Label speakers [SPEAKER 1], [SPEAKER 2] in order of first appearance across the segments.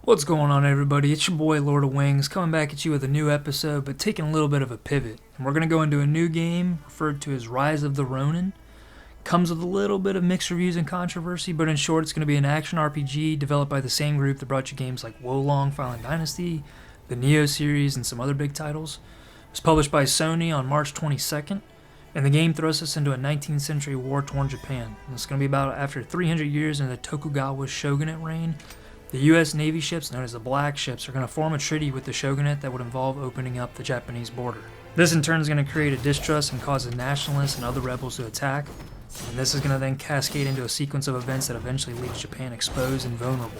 [SPEAKER 1] What's going on, everybody? It's your boy Lord of Wings coming back at you with a new episode, but taking a little bit of a pivot. And we're going to go into a new game referred to as Rise of the Ronin. Comes with a little bit of mixed reviews and controversy, but in short, it's going to be an action RPG developed by the same group that brought you games like Wolong Fallen Dynasty, the Neo series, and some other big titles. It was published by Sony on March 22nd, and the game throws us into a 19th century war-torn Japan. And it's going to be about after 300 years in the Tokugawa Shogunate Reign. The U.S. Navy ships, known as the Black Ships, are going to form a treaty with the Shogunate that would involve opening up the Japanese border. This in turn is going to create a distrust and cause the nationalists and other rebels to attack, and this is going to then cascade into a sequence of events that eventually leaves Japan exposed and vulnerable.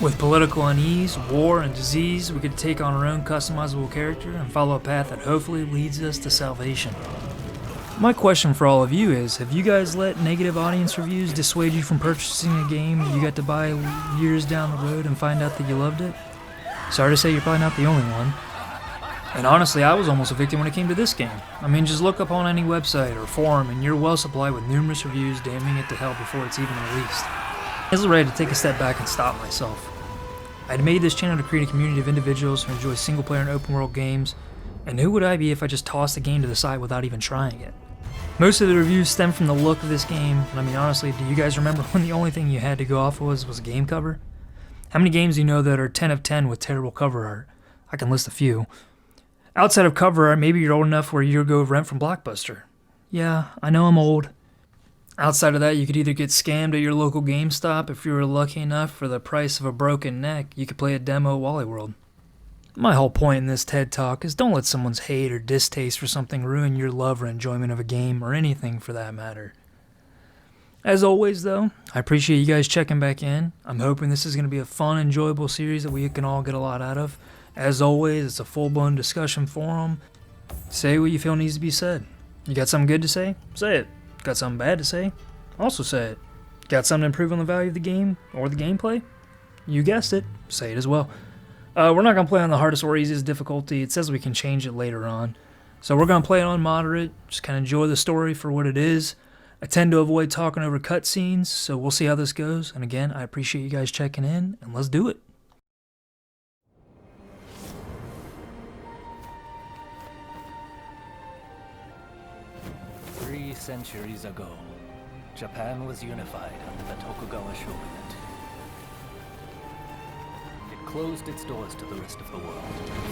[SPEAKER 1] With political unease, war, and disease, we could take on our own customizable character and follow a path that hopefully leads us to salvation. My question for all of you is, have you guys let negative audience reviews dissuade you from purchasing a game you got to buy years down the road and find out that you loved it? Sorry to say you're probably not the only one. And honestly, I was almost a victim when it came to this game. I mean, just look up on any website or forum and you're well supplied with numerous reviews damning it to hell before it's even released. I was ready to take a step back and stop myself. I had made this channel to create a community of individuals who enjoy single-player and open-world games, and who would I be if I just tossed the game to the side without even trying it? Most of the reviews stem from the look of this game, and I mean honestly, do you guys remember when the only thing you had to go off was a game cover? How many games do you know that are 10 of 10 with terrible cover art? I can list a few. Outside of cover art, maybe you're old enough where you go rent from Blockbuster. Yeah, I know I'm old. Outside of that, you could either get scammed at your local GameStop. If you were lucky enough, for the price of a broken neck, you could play a demo at Wally World. My whole point in this TED Talk is don't let someone's hate or distaste for something ruin your love or enjoyment of a game, or anything for that matter. As always though, I appreciate you guys checking back in. I'm hoping this is going to be a fun, enjoyable series that we can all get a lot out of. As always, it's a full-blown discussion forum. Say what you feel needs to be said. You got something good to say? Say it. Got something bad to say? Also say it. Got something to improve on the value of the game or the gameplay? You guessed it. Say it as well. We're not going to play on the hardest or easiest difficulty. It says we can change it later on. So we're going to play it on moderate. Just kind of enjoy the story for what it is. I tend to avoid talking over cutscenes, so we'll see how this goes. And again, I appreciate you guys checking in, and let's do it.
[SPEAKER 2] Centuries ago, Japan was unified under the Tokugawa Shogunate. It closed its doors to the rest of the world.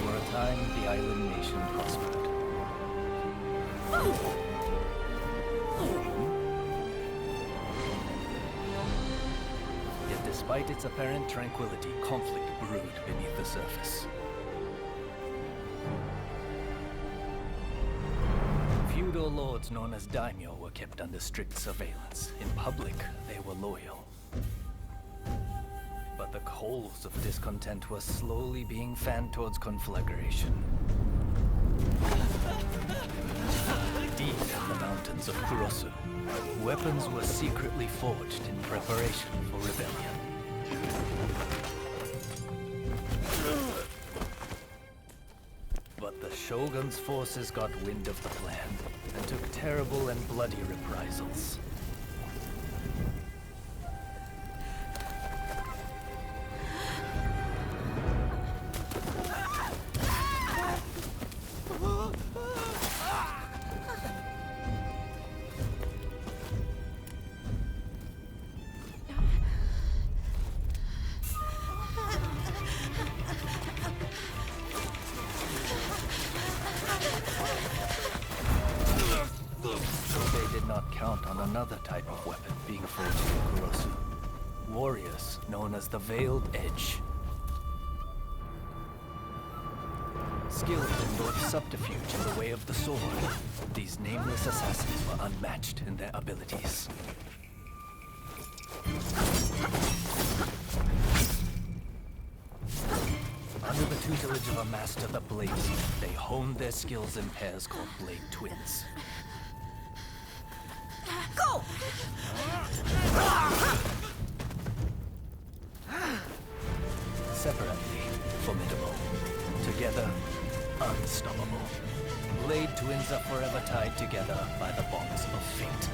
[SPEAKER 2] For a time, the island nation prospered. Yet despite its apparent tranquility, conflict brewed beneath the surface. Feudal lords known as daimyo were kept under strict surveillance. In public, they were loyal. But the coals of discontent were slowly being fanned towards conflagration. Deep in the mountains of Kurosu, weapons were secretly forged in preparation for rebellion. But the Shogun's forces got wind of the plan and took terrible and bloody reprisals. Another type of weapon being forged in Kurosu. Warriors known as the Veiled Edge. Skilled in both subterfuge and the way of the sword, these nameless assassins were unmatched in their abilities. Under the tutelage of a master, the Bladesmith, they honed their skills in pairs called Blade Twins. Go! Separately, formidable. Together, unstoppable. Blade Twins are forever tied together by the bonds of fate.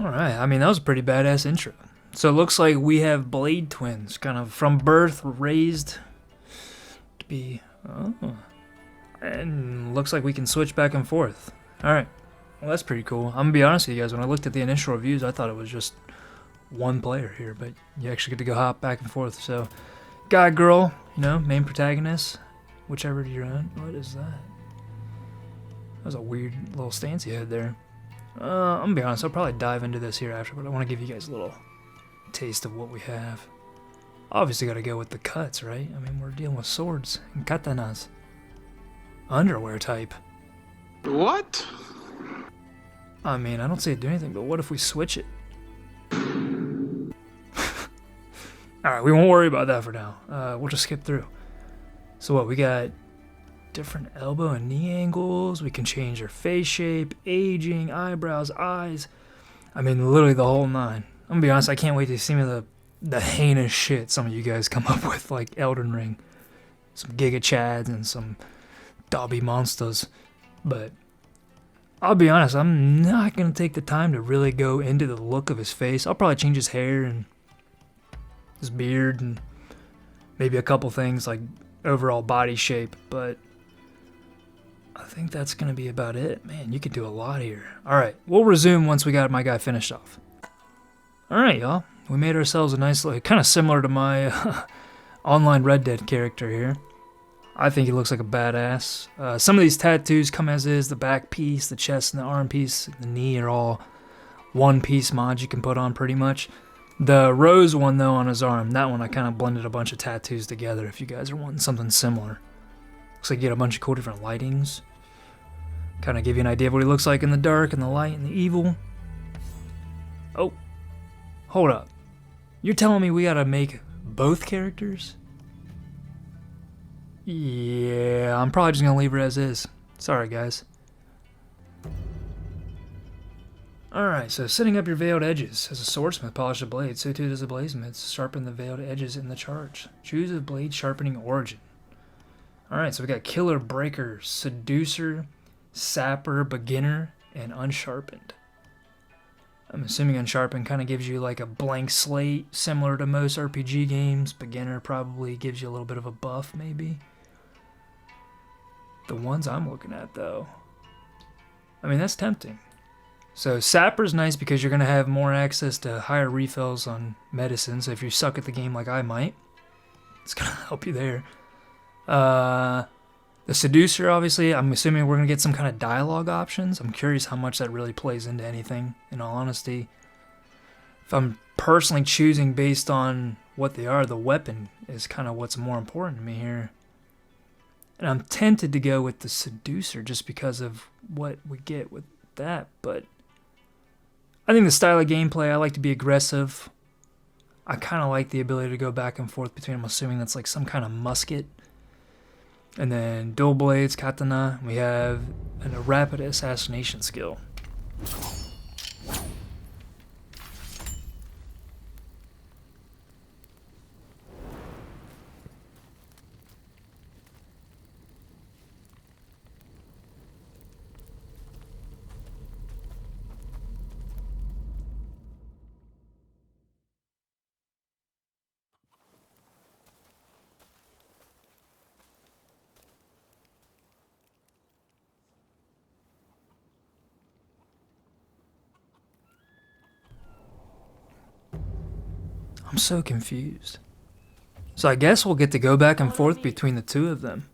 [SPEAKER 1] Alright, I mean, that was a pretty badass intro. So it looks like we have blade twins, kind of from birth, raised to be... Oh. And looks like we can switch back and forth. Alright, well that's pretty cool. I'm gonna be honest with you guys, when I looked at the initial reviews, I thought it was just one player here, but you actually get to go hop back and forth. So, guy, girl, you know, main protagonist, whichever you're on. What is that? That was a weird little stance he had there. I'm gonna be honest, I'll probably dive into this here after, but I want to give you guys a little taste of what we have. Obviously gotta go with the cuts, right? I mean, we're dealing with swords and katanas. Underwear type.
[SPEAKER 3] What?
[SPEAKER 1] I mean, I don't see it do anything, but what if we switch it? Alright, we won't worry about that for now. We'll just skip through. So what, we got different elbow and knee angles. We can change our face shape, aging, eyebrows, eyes. I mean, literally the whole nine. I'm gonna be honest, I can't wait to see the heinous shit some of you guys come up with, like Elden Ring. Some Giga Chads and some Dobby Monsters. But I'll be honest, I'm not gonna take the time to really go into the look of his face. I'll probably change his hair and his beard and maybe a couple things like overall body shape, but I think that's gonna be about it. Man, you could do a lot here. Alright, we'll resume once we got my guy finished off. Alright, y'all. We made ourselves a nice look, kind of similar to my online Red Dead character here. I think he looks like a badass. Some of these tattoos come as is. The back piece, the chest, and the arm piece, the knee are all one-piece mods you can put on pretty much. The rose one, though, on his arm, that one I kind of blended a bunch of tattoos together if you guys are wanting something similar. Looks like you get a bunch of cool different lightings. Kind of give you an idea of what he looks like in the dark and the light and the evil. Oh, hold up. You're telling me we gotta make both characters? Yeah, I'm probably just gonna leave it as is. Sorry, guys. Alright, so setting up your veiled edges. As a swordsmith polish a blade, so too does a bladesmith sharpen the veiled edges in the charge. Choose a blade sharpening origin. Alright, so we got killer, breaker, seducer, sapper, beginner, and unsharpened. I'm assuming unsharpened kind of gives you like a blank slate, similar to most RPG games. Beginner probably gives you a little bit of a buff, maybe. The ones I'm looking at, though, I mean, that's tempting. So Sapper's nice because you're going to have more access to higher refills on medicine. So if you suck at the game like I might, it's going to help you there. The Seducer, obviously, I'm assuming we're going to get some kind of dialogue options. I'm curious how much that really plays into anything, in all honesty. If I'm personally choosing based on what they are, the weapon is kind of what's more important to me here. And I'm tempted to go with the Seducer just because of what we get with that, but I think the style of gameplay, I like to be aggressive. I kind of like the ability to go back and forth between, I'm assuming that's like some kind of musket. And then dual blades, katana. We have a rapid assassination skill. I'm so confused. So I guess we'll get to go back and forth between the two of them.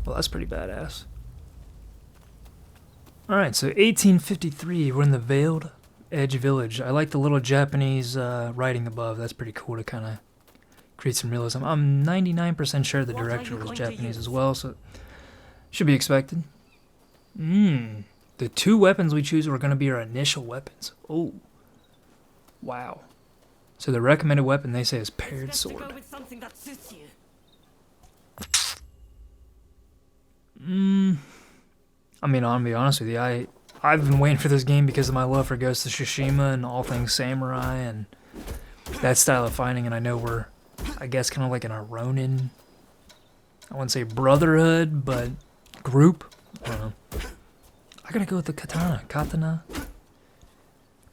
[SPEAKER 1] Well, that's pretty badass. Alright, so 1853, we're in the Veiled Edge Village. I like the little Japanese writing above. That's pretty cool to kind of create some realism. I'm 99% sure the director was Japanese as well, so should be expected. The two weapons we choose are going to be our initial weapons. Oh. Wow. So the recommended weapon they say is paired sword. I mean, I'm gonna be honest with you, I've been waiting for this game because of my love for Ghost of Tsushima and all things samurai and that style of fighting, and I know we're, I guess, kind of like in a Ronin, I wouldn't say brotherhood, but group. I don't know. I gotta go with the katana.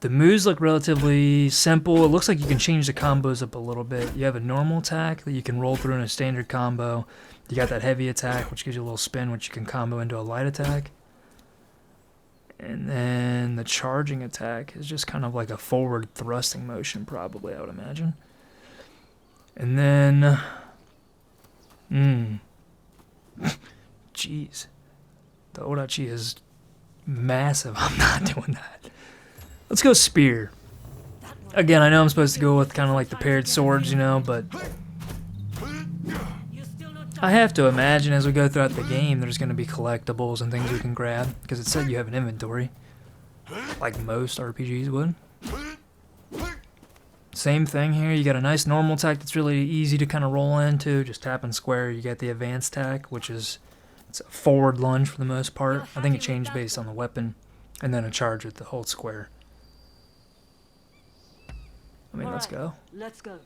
[SPEAKER 1] The moves look relatively simple. It looks like you can change the combos up a little bit. You have a normal attack that you can roll through in a standard combo. You got that heavy attack, which gives you a little spin, which you can combo into a light attack. And then the charging attack is just kind of like a forward thrusting motion, probably, I would imagine. And then... Jeez. The Odachi is massive. I'm not doing that. Let's go spear. Again, I know I'm supposed to go with kind of like the paired swords, you know, but I have to imagine as we go throughout the game there's going to be collectibles and things we can grab, because it said you have an inventory, like most RPGs would. Same thing here. You got a nice normal attack that's really easy to kind of roll into, just tap and square. You got the advanced attack, which is it's a forward lunge for the most part. I think it changed based on the weapon. And then a charge with the hold square. I mean, let's go.
[SPEAKER 4] Let's go.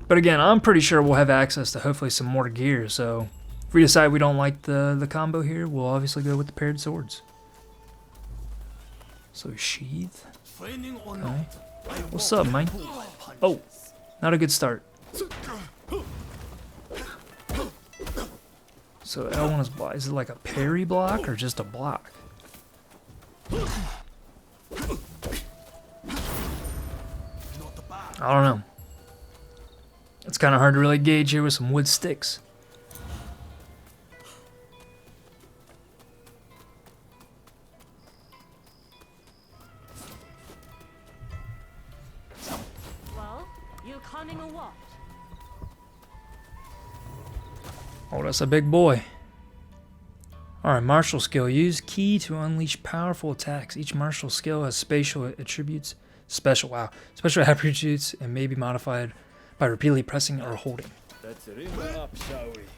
[SPEAKER 1] But again, I'm pretty sure we'll have access to hopefully some more gear, so if we decide we don't like the combo here, we'll obviously go with the paired swords. So sheath. Okay. What's up, man? Oh, not a good start. So L1 is block. Is it like a parry block or just a block? I don't know. It's kind of hard to really gauge here with some wood sticks.
[SPEAKER 4] Well, you coming or what?
[SPEAKER 1] Oh, that's a big boy. Alright, martial skill. Use key to unleash powerful attacks. Each martial skill has special attributes. Special attributes and may be modified by repeatedly pressing or holding.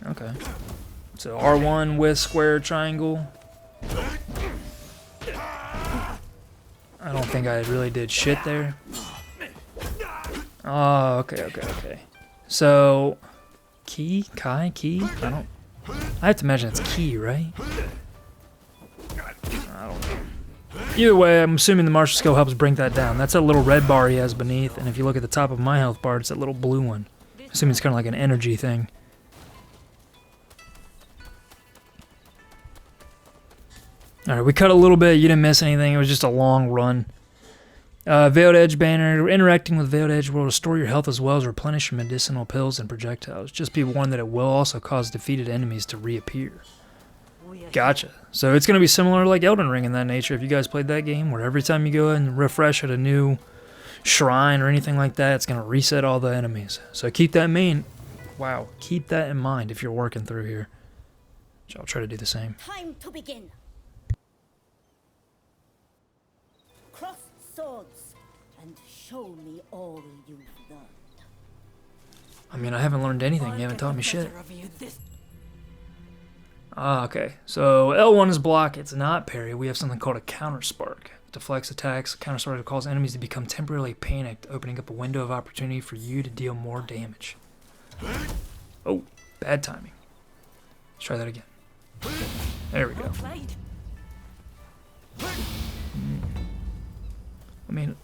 [SPEAKER 1] Okay. So R1 with square triangle. I don't think I really did shit there. Oh, okay. So key? Key? I have to imagine it's key, right? I don't know. Either way, I'm assuming the martial skill helps bring that down. That's that little red bar he has beneath, and if you look at the top of my health bar, it's that little blue one. Assuming it's kind of like an energy thing. Alright, we cut a little bit. You didn't miss anything. It was just a long run. Veiled Edge banner. Interacting with Veiled Edge will restore your health as well as replenish your medicinal pills and projectiles. Just be warned that it will also cause defeated enemies to reappear. Gotcha. So it's going to be similar like Elden Ring in that nature. If you guys played that game, where every time you go and refresh at a new shrine or anything like that, it's going to reset all the enemies. So keep that keep that in mind if you're working through here. So I'll try to do the same.
[SPEAKER 5] Time to begin. Cross swords and show me all you've learned.
[SPEAKER 1] I mean, I haven't learned anything. You haven't taught me shit. Ah, okay. So L1 is block. It's not parry. We have something called a counter spark. Deflects attacks. Counter spark will cause enemies to become temporarily panicked, opening up a window of opportunity for you to deal more damage. Oh, bad timing. Let's try that again. There we go. I mean,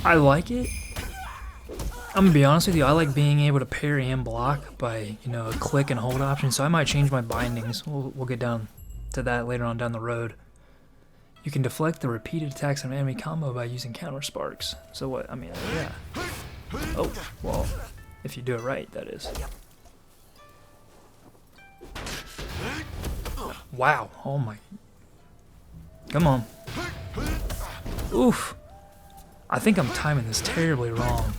[SPEAKER 1] I like it. I'm gonna be honest with you, I like being able to parry and block by, you know, a click and hold option, so I might change my bindings. We'll get down to that later on down the road. You can deflect the repeated attacks of an enemy combo by using counter sparks. So what, I mean, yeah. Oh, well, if you do it right, that is. Wow, oh my. Come on. Oof. I think I'm timing this terribly wrong.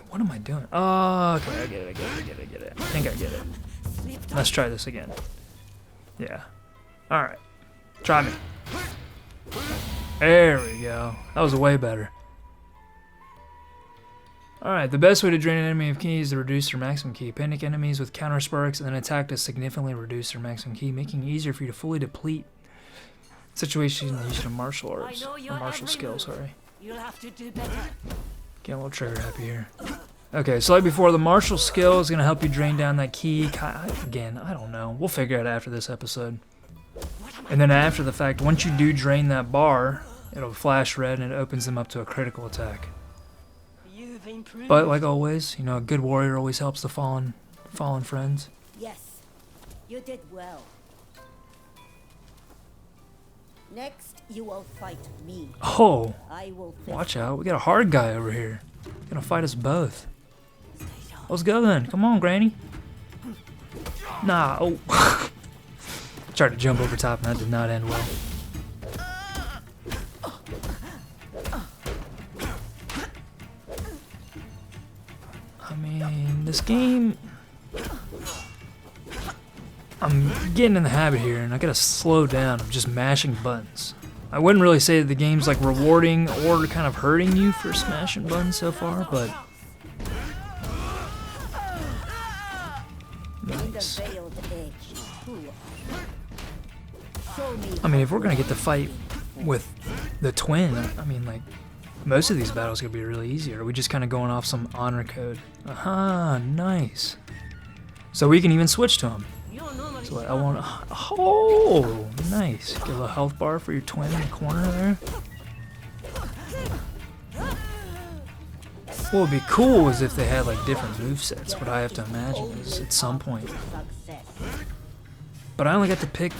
[SPEAKER 1] What am I doing? Oh, okay, I get it. I think I get it. Let's try this again. Yeah. Alright. Try me. There we go. That was way better. Alright, the best way to drain an enemy of ki is to reduce their maximum ki. Panic enemies with counter sparks and then attack to significantly reduce their maximum ki, making it easier for you to fully deplete situations using a martial arts. Or martial skill, sorry.
[SPEAKER 4] You'll have to do better.
[SPEAKER 1] Get a little trigger happy here. Okay, so like before, the martial skill is going to help you drain down that key. Again, I don't know. We'll figure it out after this episode. And then after the fact, once you do drain that bar, it'll flash red and it opens them up to a critical attack. But like always, you know, a good warrior always helps the fallen friends.
[SPEAKER 5] Yes, you did well. Next, you will fight me.
[SPEAKER 1] Oh,
[SPEAKER 5] I will
[SPEAKER 1] watch out. We got a hard guy over here. He's gonna fight us both. Let's go then. Come on, Granny. Nah. Oh. Tried to jump over top and that did not end well. I mean, this game... I'm getting in the habit here and I gotta slow down of just mashing buttons. I wouldn't really say that the game's like rewarding or kind of hurting you for smashing buttons so far, but... Nice. I mean, if we're gonna get to fight with the twin, I mean, like, most of these battles are gonna be really easy. Are we just kind of going off some honor code? Aha, nice. So we can even switch to him. So I want. Oh, nice. Get a little health bar for your twin in the corner there. What would be cool is if they had like different movesets. What I have to imagine is at some point. But I only get to pick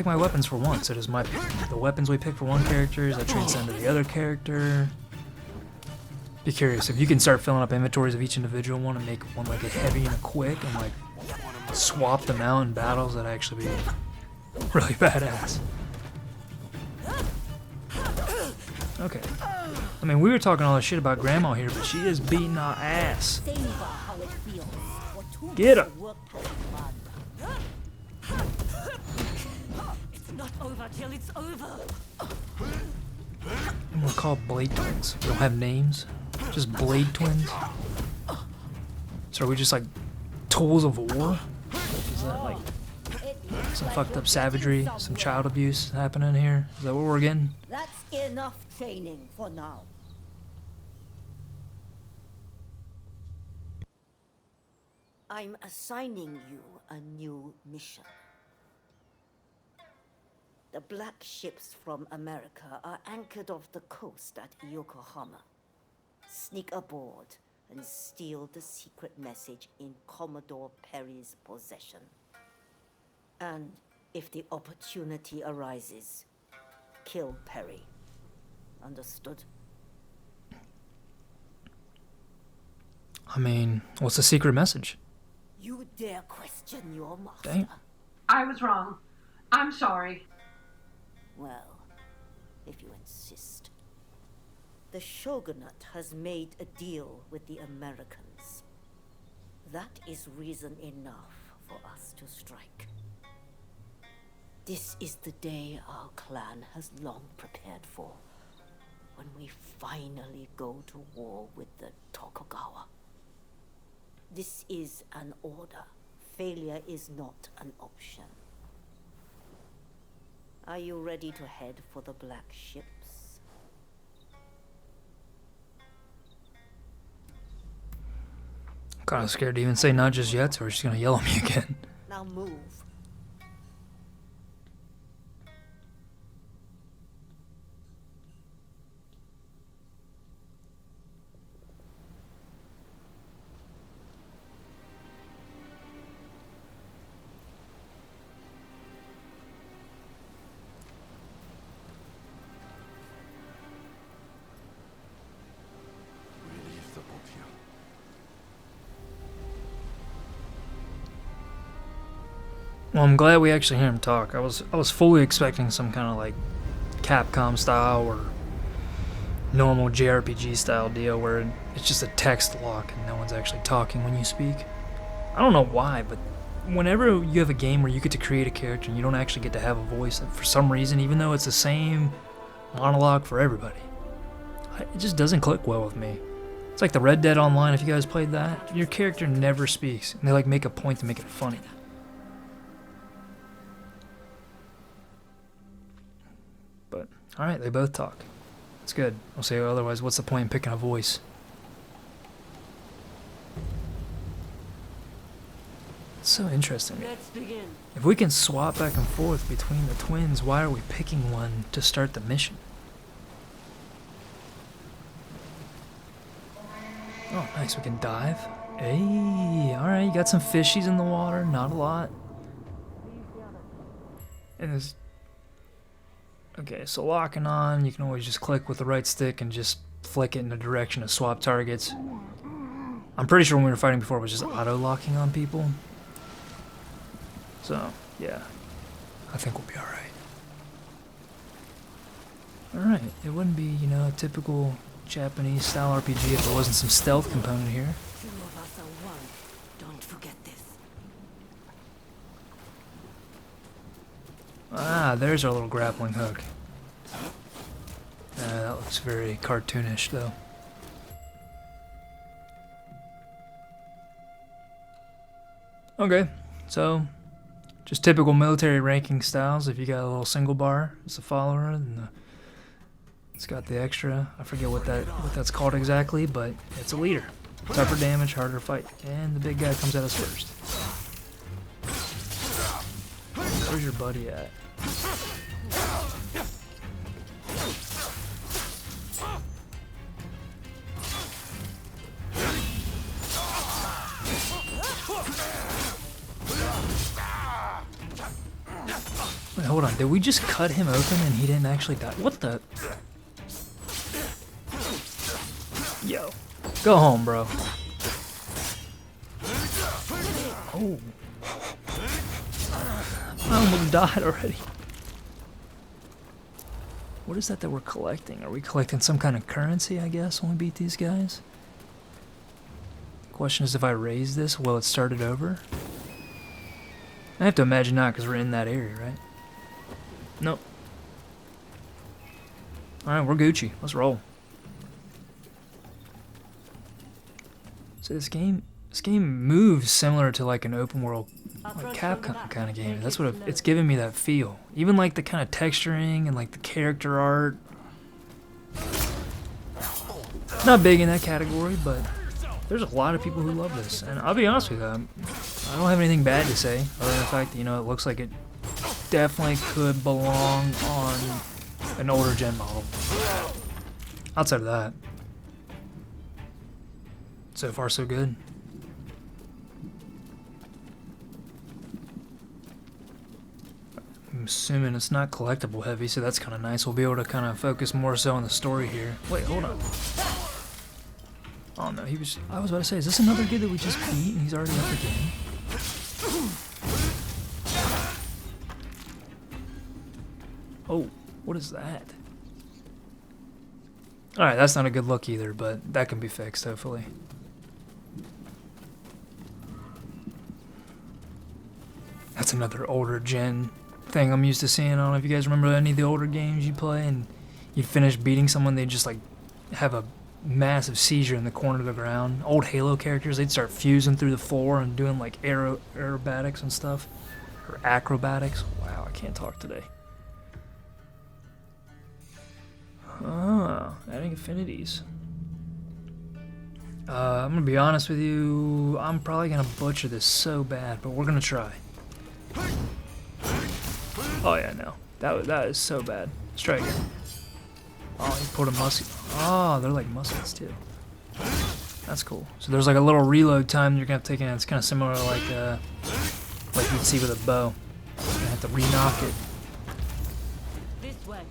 [SPEAKER 1] my weapons for once. It is the weapons we pick for one character that transcend to the other character. Be curious if you can start filling up inventories of each individual one and make one like a heavy and a quick and like swap them out in battles. That'd actually be really badass. Okay. I mean, we were talking all this shit about Grandma here, but she is beating our ass. Get her.
[SPEAKER 4] It's not over till it's over.
[SPEAKER 1] And we're called Blade Twins. We don't have names. Just Blade Twins. So are we just like tools of war? Is that like some fucked up savagery, some child abuse happening here? Is that what we're getting?
[SPEAKER 5] That's enough training for now. I'm assigning you a new mission. The black ships from America are anchored off the coast at Yokohama. Sneak aboard and steal the secret message in Commodore Perry's possession. And if the opportunity arises, kill Perry. Understood?
[SPEAKER 1] I mean, what's the secret message?
[SPEAKER 5] You dare question your master?
[SPEAKER 1] Dang.
[SPEAKER 6] I was wrong. I'm sorry.
[SPEAKER 5] Well, if you insist. The Shogunate has made a deal with the Americans. That is reason enough for us to strike. This is the day our clan has long prepared for, when we finally go to war with the Tokugawa. This is an order. Failure is not an option. Are you ready to head for the black ships?
[SPEAKER 1] I'm kind of scared to even say not just yet, or she's gonna yell at me again.
[SPEAKER 5] Now move.
[SPEAKER 1] Well, I'm glad we actually hear him talk. I was fully expecting some kind of like Capcom style or normal JRPG style deal where it's just a text lock and no one's actually talking when you speak. I don't know why, but whenever you have a game where you get to create a character and you don't actually get to have a voice, for some reason, even though it's the same monologue for everybody, it just doesn't click well with me. It's like the Red Dead Online, if you guys played that, your character never speaks, and they like make a point to make it funny. But, alright, they both talk. It's good. I'll say otherwise, what's the point in picking a voice? That's so interesting.
[SPEAKER 4] Let's begin.
[SPEAKER 1] If we can swap back and forth between the twins, why are we picking one to start the mission? Oh, nice. We can dive. Hey, alright, you got some fishies in the water. Not a lot. And there's... Okay, so locking on, you can always just click with the right stick and just flick it in the direction of swap targets. I'm pretty sure when we were fighting before it was just auto-locking on people. So, yeah. I think we'll be alright. Alright, it wouldn't be, you know, a typical Japanese style RPG if there wasn't some stealth component here.
[SPEAKER 4] Two of us are one. Don't forget this.
[SPEAKER 1] Ah, there's our little grappling hook. That looks very cartoonish, though. Okay, so just typical military ranking styles. If you got a little single bar, it's a follower, and it's got the extra. I forget what that's called exactly, but it's a leader. Tougher damage, harder to fight, and the big guy comes at us first. Where's your buddy at? Wait, hold on. Did we just cut him open and he didn't actually die? What the? Yo. Go home, bro. Oh. I almost died already. What is that we're collecting? Are we collecting some kind of currency, I guess, when we beat these guys? Question is, if I raise this, will it start it over? I have to imagine not, because we're in that area, right? Nope. Alright, we're Gucci. Let's roll. So this game moves similar to like an open world, like Capcom kind of game. That's what it's giving me, that feel. Even like the kind of texturing and like the character art. Not big in that category, but there's a lot of people who love this. And I'll be honest with you, I don't have anything bad to say, other than the fact that, you know, it looks like it definitely could belong on an older gen model. Outside of that, so far so good. I'm assuming it's not collectible heavy, so that's kind of nice. We'll be able to kind of focus more so on the story here. Wait, hold on. Oh no, I was about to say, is this another kid that we just beat and he's already up again? Oh, what is that? Alright, that's not a good look either, but that can be fixed, hopefully. That's another older gen thing I'm used to seeing. I don't know if you guys remember any of the older games you play and you finish beating someone, they just like have a massive seizure in the corner of the ground. Old Halo characters, they'd start fusing through the floor and doing like aerobatics and stuff. Or acrobatics. Wow, I can't talk today. Oh, adding affinities. I'm gonna be honest with you, I'm probably gonna butcher this so bad, but we're gonna try. Oh yeah, no. That is so bad. Let's try again. Oh, he pulled a musket. Oh, they're like muskets too. That's cool. So there's like a little reload time you're gonna have to take in. It's kind of similar to like you'd see with a bow. You're gonna have to re-knock it.
[SPEAKER 4] This way.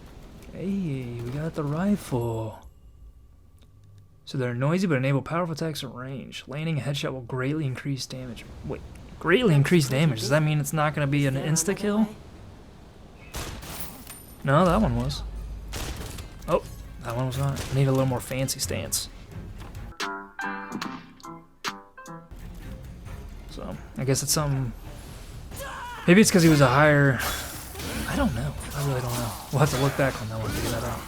[SPEAKER 1] Hey, we got the rifle. So they're noisy but enable powerful attacks at range. Landing a headshot will greatly increase damage. Wait, greatly increase damage? Does that mean it's not gonna be an insta-kill? No, that one was. Oh, that one was not. I need a little more fancy stance. So, I guess it's something... Maybe it's because he was a higher... I don't know. I really don't know. We'll have to look back on that one to figure that out.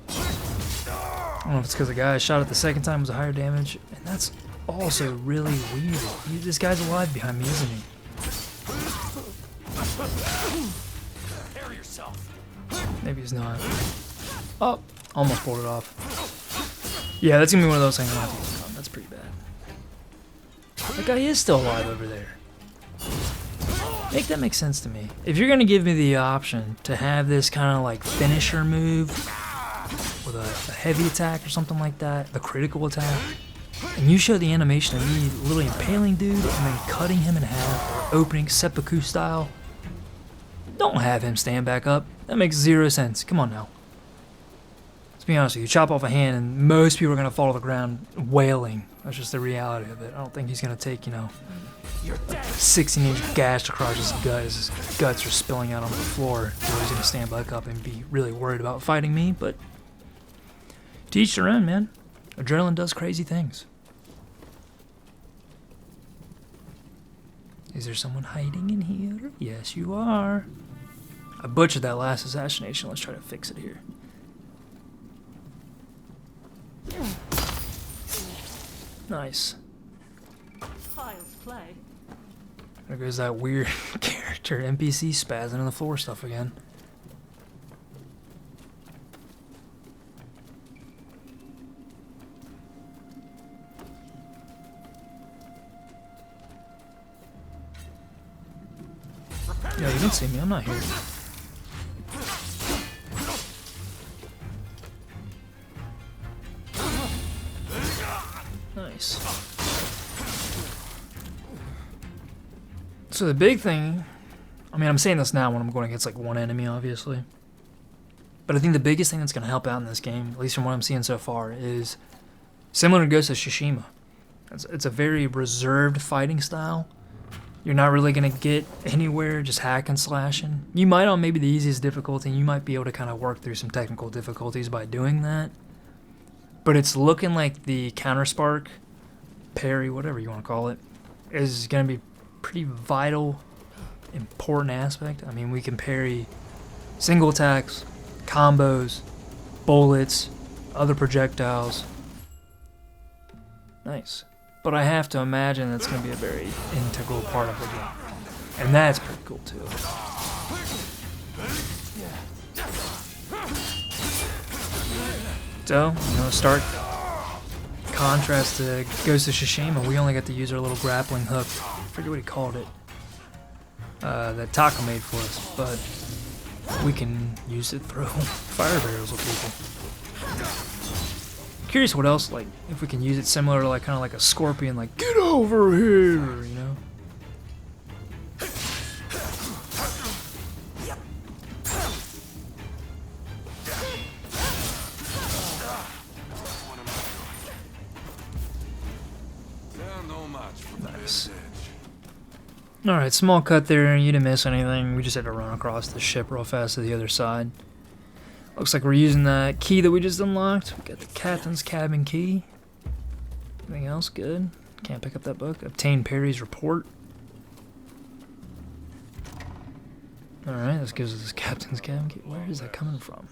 [SPEAKER 1] I don't know if it's because the guy I shot at the second time was a higher damage. And that's also really weird. This guy's alive behind me, isn't he? Maybe he's not. Oh, almost pulled it off. Yeah, that's gonna be one of those things I'm gonna have to look on. That's pretty bad. That guy is still alive over there. Make that make sense to me. If you're gonna give me the option to have this kind of like finisher move with a heavy attack or something like that, the critical attack, and you show the animation of me literally impaling dude and then cutting him in half, or opening seppuku style, don't have him stand back up. That makes zero sense. Come on now. Let's be honest with you. Chop off a hand and most people are gonna fall to the ground wailing. That's just the reality of it. I don't think he's gonna take, 16-inch gash across his gut as his guts are spilling out on the floor. He's going to stand back up and be really worried about fighting me, but to each their own, man. Adrenaline does crazy things. Is there someone hiding in here? Yes, you are. I butchered that last assassination. Let's try to fix it here. Nice.
[SPEAKER 4] Child's play.
[SPEAKER 1] There goes that weird character NPC spazzing on the floor stuff again. Yeah, you can see me. I'm not here. Nice. So the big thing, I mean, I'm saying this now when I'm going against like one enemy, obviously. But I think the biggest thing that's going to help out in this game, at least from what I'm seeing so far, is similar to Ghost of Tsushima. It's a very reserved fighting style. You're not really going to get anywhere just hack and slashing. You might on maybe the easiest difficulty, and you might be able to kind of work through some technical difficulties by doing that. But it's looking like the counterspark, parry, whatever you want to call it, is going to be pretty vital, important aspect. I mean, we can parry single attacks, combos, bullets, other projectiles. Nice. But I have to imagine that's going to be a very integral part of the game. And that's pretty cool too. So, stark contrast to Ghost of Tsushima, we only got to use our little grappling hook. I forget what he called it. That Taka made for us, but we can use it to throw fire barrels at people. Curious what else, like, if we can use it similar to, like, kind of like a scorpion, like, get over here, you know? Nice. Alright, small cut there, you didn't miss anything. We just had to run across the ship real fast to the other side. Looks like we're using that key that we just unlocked. We got the captain's cabin key. Anything else good? Can't pick up that book. Obtain Perry's report. Alright, this gives us this captain's cabin key. Where is that coming from?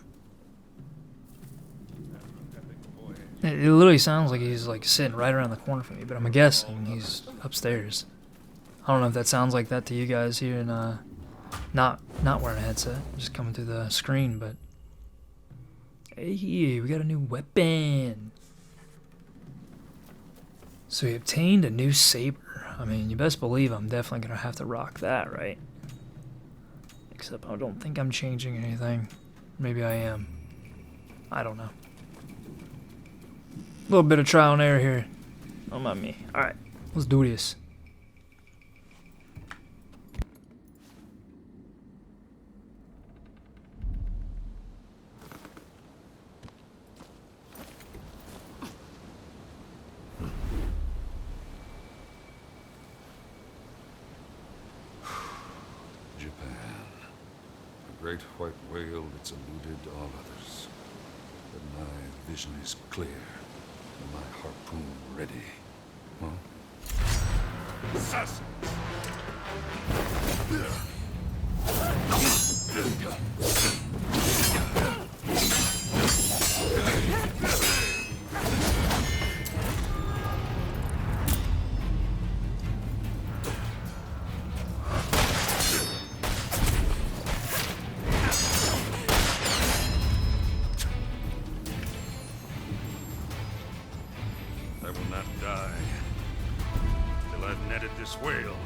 [SPEAKER 1] It literally sounds like he's like sitting right around the corner from me, but I'm guessing he's upstairs. I don't know if that sounds like that to you guys here and not wearing a headset, just coming through the screen, but hey, we got a new weapon. So we obtained a new saber. I mean, you best believe I'm definitely gonna have to rock that, right? Except I don't think I'm changing anything. Maybe I am. I don't know. A little bit of trial and error here. Don't mind me. Alright, let's do this.
[SPEAKER 7] Great white whale that's eluded all others. But my vision is clear, and my harpoon ready. Huh? Assassins! I will not die till I've netted this whale.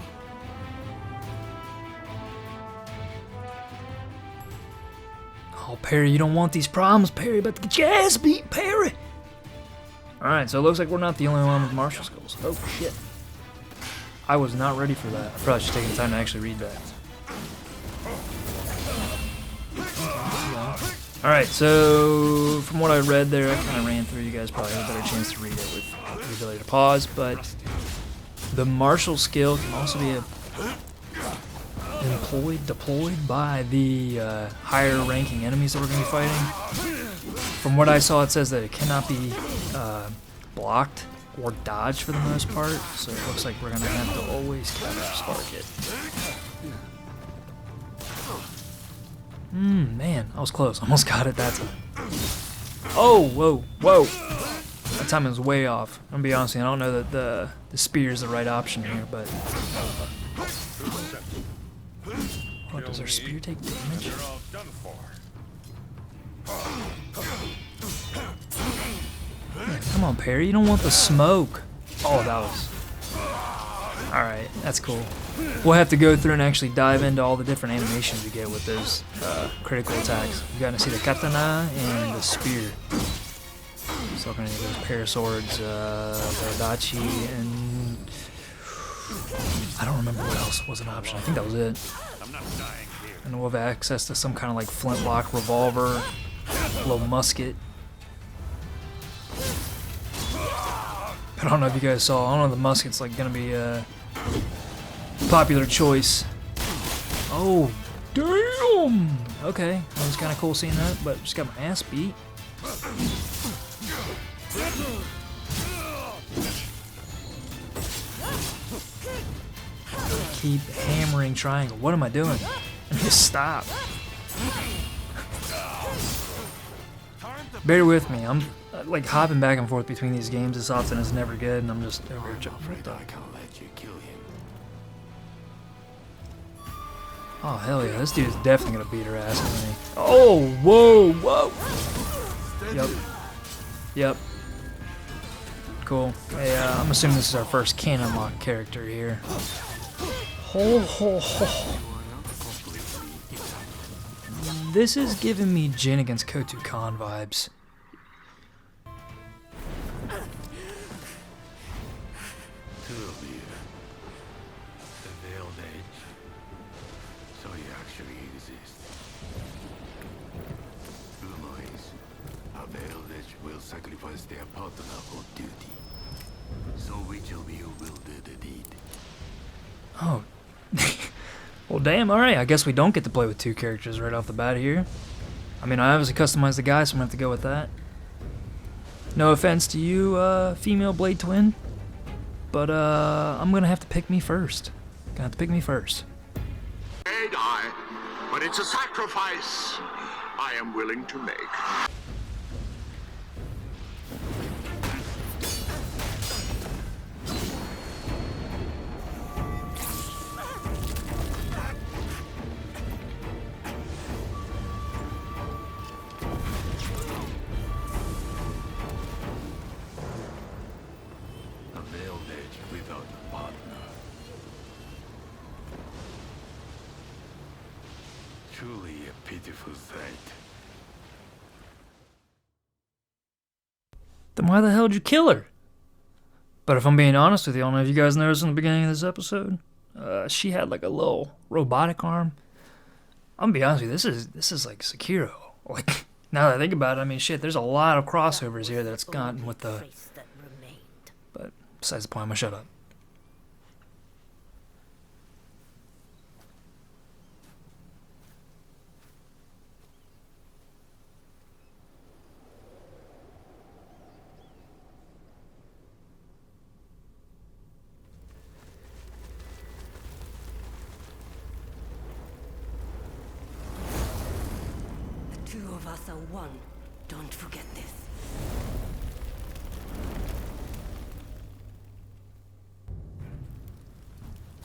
[SPEAKER 1] Oh, Perry, you don't want these problems, Perry. About to get your ass beat, Perry. Alright, so it looks like we're not the only one with martial skills. Oh, shit. I was not ready for that. I probably should take the time to actually read that. Alright, so from what I read there, I kind of ran through. You guys probably have a better chance to read it with the ability to pause, but the martial skill can also be deployed by the higher ranking enemies that we're going to be fighting. From what I saw, it says that it cannot be blocked or dodged for the most part, so it looks like we're going to have to always counter spark it. Man, I was close. Almost got it that time. Oh, whoa, whoa. That time was way off. I'm gonna be honest with you, I don't know that the spear is the right option here, but... Oh, does our spear take damage? Yeah, come on, Perry, you don't want the smoke. Oh, that was... Alright, that's cool. We'll have to go through and actually dive into all the different animations you get with those critical attacks. You're going to see the katana and the spear. So we're going to need those paraswords, the adachi, and... I don't remember what else was an option. I think that was it. And we'll have access to some kind of like flintlock revolver, little musket. But I don't know if you guys saw, I don't know if the musket's like gonna be a popular choice. Oh, damn! Okay, that was kind of cool seeing that, but just got my ass beat. Keep hammering triangle. What am I doing? Just stop. Bear with me. I'm like hopping back and forth between these games as often is never good, and I'm just over here jumping. Oh hell yeah! This dude is definitely gonna beat her ass with me. Oh whoa whoa. Yep. Yep. Cool. Hey, I'm assuming this is our first canon lock character here. Ho ho ho. This is giving me Jin against Kotu Khan vibes.
[SPEAKER 8] Two of you. The veiled edge. So you actually exist. Who knows? A veiled edge will sacrifice their partner for duty. So which of you will do the deed?
[SPEAKER 1] Oh. Well, damn, alright. I guess we don't get to play with two characters right off the bat here. I mean, I obviously customized the guy, so I'm going to have to go with that. No offense to you, female Blade Twin, but I'm going to have to pick me first. Gonna have to pick me first.
[SPEAKER 3] May die, but it's a sacrifice I am willing to make.
[SPEAKER 8] Truly a pitiful sight.
[SPEAKER 1] Then why the hell did you kill her? But if I'm being honest with you, I don't know if you guys noticed in the beginning of this episode, she had like a little robotic arm. I'm gonna be honest with you, this is like Sekiro. Like, now that I think about it, I mean, shit, there's a lot of crossovers here that's gotten with the... But besides the point, I'm gonna shut up.
[SPEAKER 5] Two of us are one. Don't forget this.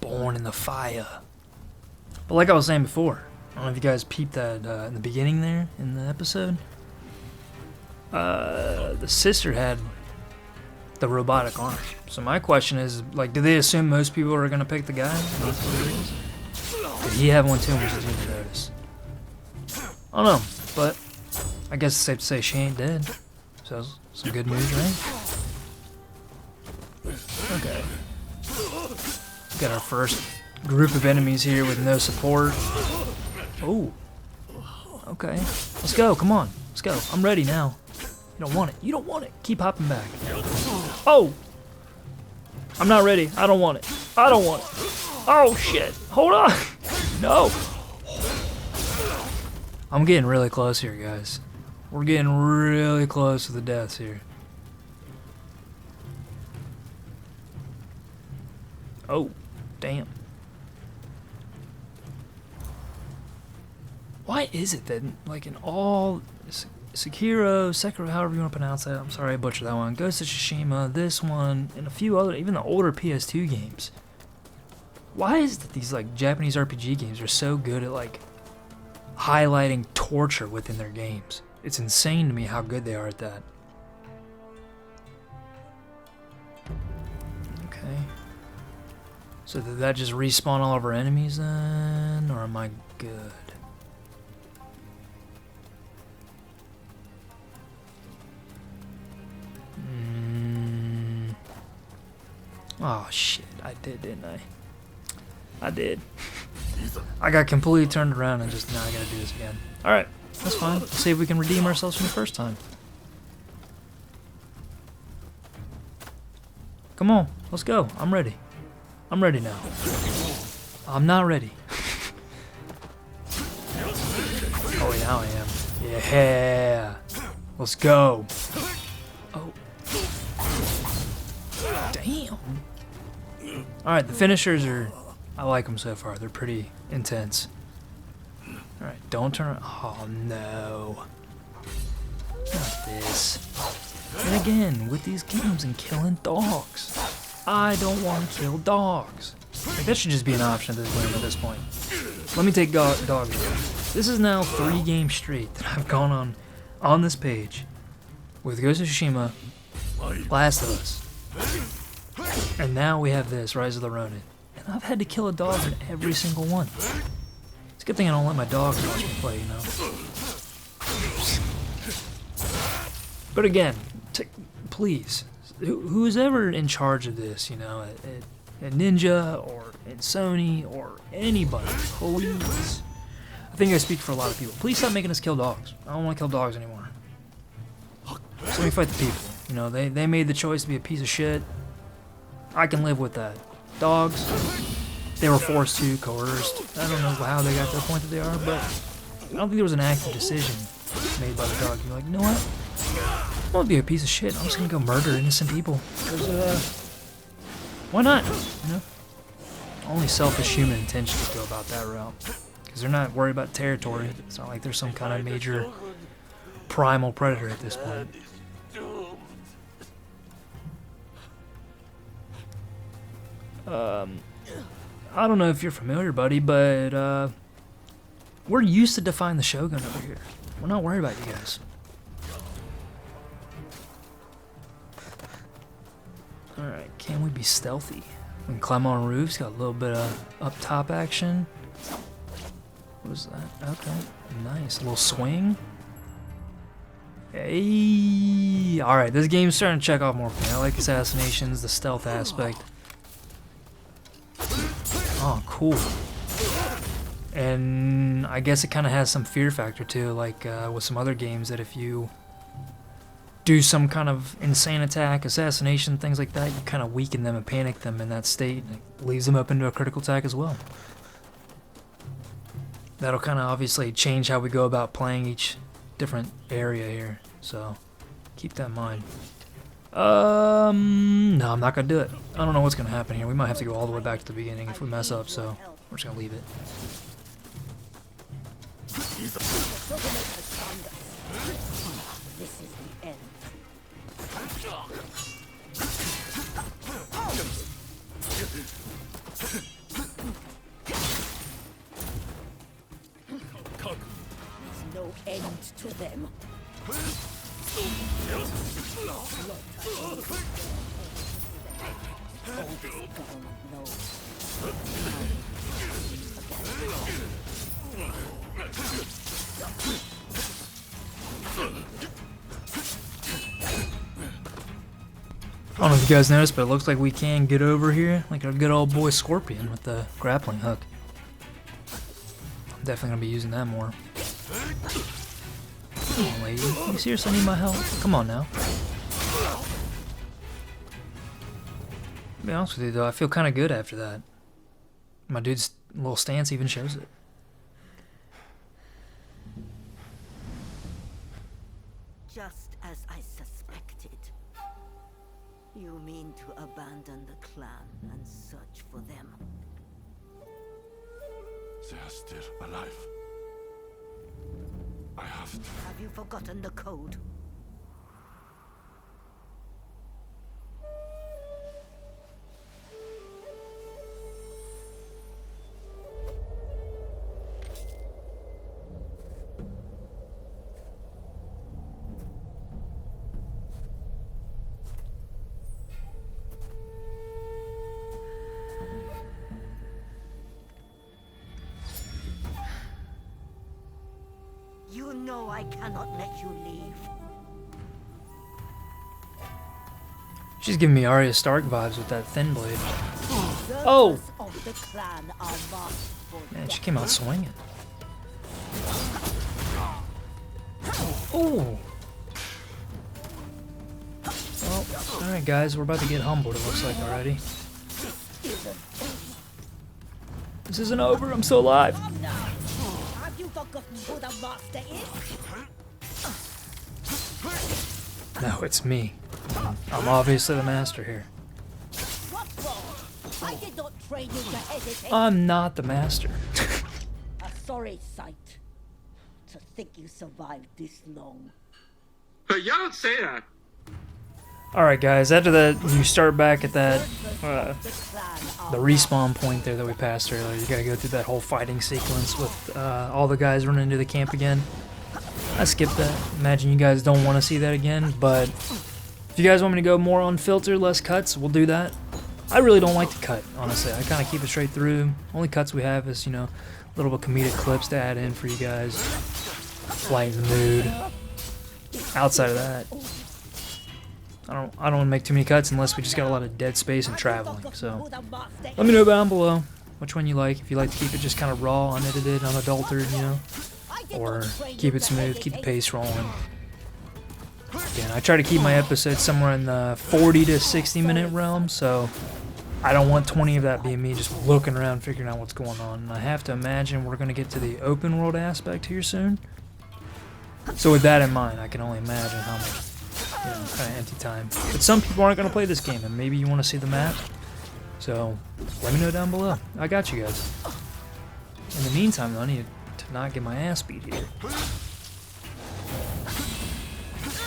[SPEAKER 1] Born in the fire. But like I was saying before, I don't know if you guys peeped that in the beginning there in the episode. The sister had the robotic arm. So my question is, like, do they assume most people are gonna pick the guy? Did he have one too, which is easy to notice? I don't know. but I guess it's safe to say she ain't dead. So, some good news, right? Okay. Got our first group of enemies here with no support. Oh. Okay. Let's go. Come on. Let's go. I'm ready now. You don't want it. You don't want it. Keep hopping back. Oh! I'm not ready. I don't want it. I don't want it. Oh, shit. Hold on. No. I'm getting really close here, guys. We're getting really close to the deaths here. Oh, damn. Why is it that, like, in all Sekiro, however you want to pronounce that, I'm sorry I butchered that one, Ghost of Tsushima, this one, and a few other, even the older PS2 games. Why is it that these, like, Japanese RPG games are so good at, like, highlighting torture within their games? It's insane to me how good they are at that. Okay. So did that just respawn all of our enemies then? Or am I good? Oh shit, I did, didn't I? I did. I got completely turned around and just, now I gotta do this again. Alright, that's fine. Let's see if we can redeem ourselves from the first time. Come on, let's go. I'm ready. I'm ready now. I'm not ready. Oh, now I am. Yeah. Let's go. Oh. Damn. Alright, the finishers are... I like them so far. They're pretty intense. Alright, don't turn... Oh, no. Not this. And again, with these games and killing dogs. I don't want to kill dogs. Like, that should just be an option at this point. Let me take dogs away. This is now 3 games straight that I've gone on this page with Ghost of Tsushima, Last of Us, and now we have this, Rise of the Ronin. And I've had to kill a dog in every single one. It's a good thing I don't let my dogs watch me play, you know. But again, please, who's ever in charge of this, you know, at Ninja or at Sony or anybody, please. I think I speak for a lot of people. Please stop making us kill dogs. I don't want to kill dogs anymore. So let me fight the people. You know, they made the choice to be a piece of shit. I can live with that. Dogs, they were forced to, coerced. I don't know how they got to the point that they are, but I don't think there was an active decision made by the dog. You're like, you know what? I'm gonna be a piece of shit. I'm just gonna go murder innocent people. Why not? You know? Only selfish human intentions go about that route. Because they're not worried about territory. It's not like there's some kind of major primal predator at this point. I don't know if you're familiar, buddy, but we're used to defying the Shogun over here. We're not worried about you guys. Alright, can we be stealthy? We can climb on roofs, got a little bit of up top action. What is that? Okay, nice. A little swing. Hey! Alright, this game's starting to check off more for me. I like assassinations, the stealth aspect. Oh, cool. And I guess it kind of has some fear factor too, like with some other games that if you do some kind of insane attack, assassination, things like that, you kind of weaken them and panic them in that state, and it leaves them up into a critical attack as well. That'll kind of obviously change how we go about playing each different area here, so keep that in mind. No, I'm not gonna do it. I don't know what's gonna happen here. We might have to go all the way back to the beginning if we mess up, so we're just gonna leave it.
[SPEAKER 5] This is the end. There's no end to them.
[SPEAKER 1] if you guys noticed, but it looks like we can get over here like a good old boy Scorpion with the grappling hook. I'm definitely gonna be using that more. Come on, lady. You seriously need my help? Come on now. To be honest with you, though, I feel kind of good after that. My dude's little stance even shows it.
[SPEAKER 5] Just as I suspected. You mean to abandon the clan and search for them?
[SPEAKER 8] They are still alive. I have to.
[SPEAKER 5] Have you forgotten the code? You know I cannot let you leave.
[SPEAKER 1] She's giving me Arya Stark vibes with that thin blade.
[SPEAKER 5] The
[SPEAKER 1] Oh!
[SPEAKER 5] rest of the clan are marked for
[SPEAKER 1] Man, she
[SPEAKER 5] death.
[SPEAKER 1] came out swinging. Oh! Well, alright guys, we're about to get humbled, it looks like already. This isn't over, I'm still alive.
[SPEAKER 5] Have you forgotten who the master is?
[SPEAKER 1] No, it's me. I'm obviously the master here.
[SPEAKER 5] What for? I did not train you to hesitate.
[SPEAKER 1] I'm not the master.
[SPEAKER 5] A sorry sight. To think you survived this long.
[SPEAKER 3] You don't say that.
[SPEAKER 1] Alright guys, after that, you start back at that,
[SPEAKER 5] The clan are
[SPEAKER 1] the respawn point there that we passed earlier. You gotta go through that whole fighting sequence with all the guys running into the camp again. I skipped that. Imagine you guys don't want to see that again, but if you guys want me to go more unfiltered, less cuts, we'll do that. I really don't like to cut, honestly. I kind of keep it straight through. Only cuts we have is, you know, little bit of comedic clips to add in for you guys. Lighten the mood. Outside of that, I don't want to make too many cuts unless we just got a lot of dead space and traveling. So let me know down below which one you like. If you like to keep it just kind of raw, unedited, unadulterated, you know, or keep it smooth, keep the pace rolling. Again, I try to keep my episodes somewhere in the 40 to 60 minute realm, so I don't want 20 of that being me just looking around figuring out what's going on. And I have to imagine we're going to get to the open world aspect here soon. So with that in mind, I can only imagine how much, you know, kind of empty time. But some people aren't going to play this game, and maybe you want to see the map. So let me know down below. I got you guys. In the meantime, though, I need to not get my ass beat here.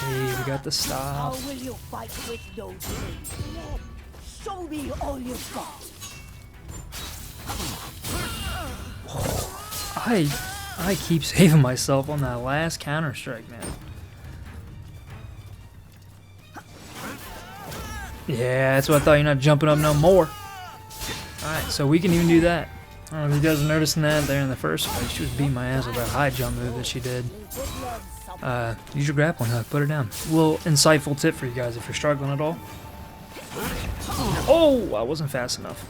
[SPEAKER 1] Hey, we got the
[SPEAKER 5] How
[SPEAKER 1] stop.
[SPEAKER 5] will you fight with no training? Show me all you've got.
[SPEAKER 1] I keep saving myself on that last counter strike, man. Yeah, that's what I thought. You're not jumping up no more. Alright, so we can even do that. I don't know if you guys are noticing that there in the first place. She was beating my ass with that high jump move that she did. Use your grappling hook, put her down. A little insightful tip for you guys if you're struggling at all. Oh, I wasn't fast enough.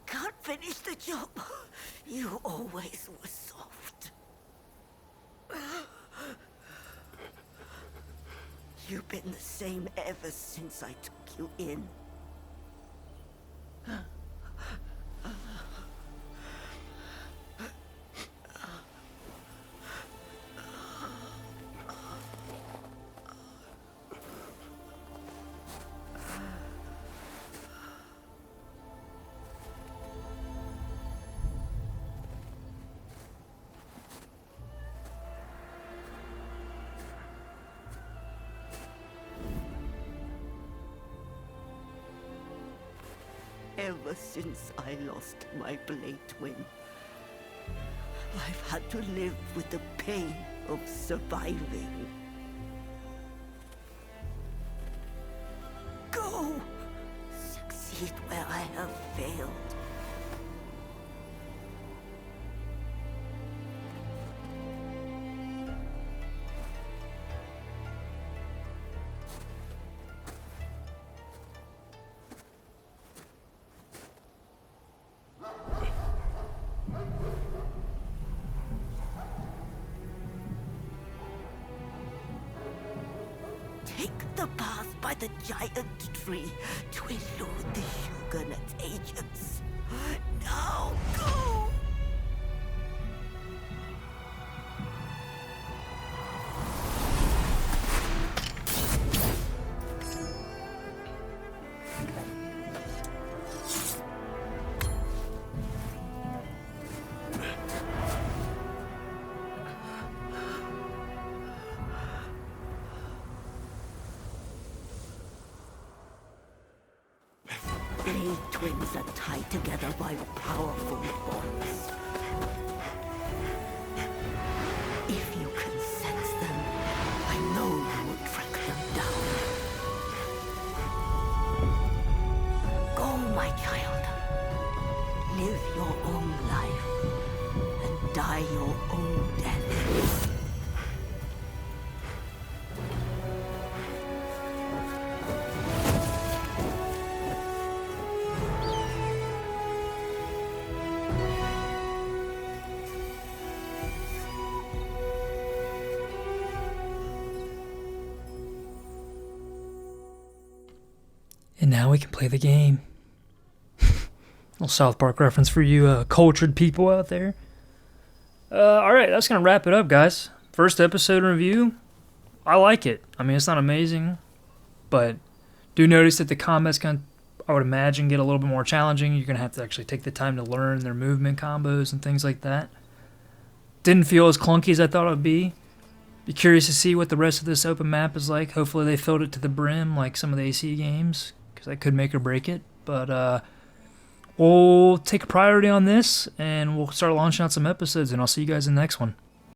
[SPEAKER 5] Can't finish the job. You always were soft. You've been the same ever since I took you in. Ever since I lost my blade twin, I've had to live with the pain of surviving. Go! Succeed where I have failed. Take the path by the giant tree to elude the Shogunate agents. Now go! Blade twins are tied together by powerful bonds. If you can sense them, I know you will track them down. Go, my child. Live your own life and die your own death.
[SPEAKER 1] And now we can play the game. Little South Park reference for you cultured people out there. Alright, that's going to wrap it up, guys. First episode review. I like it. I mean, it's not amazing, but do notice that the combat's going to, I would imagine, get a little bit more challenging. You're going to have to actually take the time to learn their movement combos and things like that. Didn't feel as clunky as I thought it would be. Be curious to see what the rest of this open map is like. Hopefully they filled it to the brim like some of the AC games, because that could make or break it. But we'll take a priority on this, and we'll start launching out some episodes, and I'll see you guys in the next one.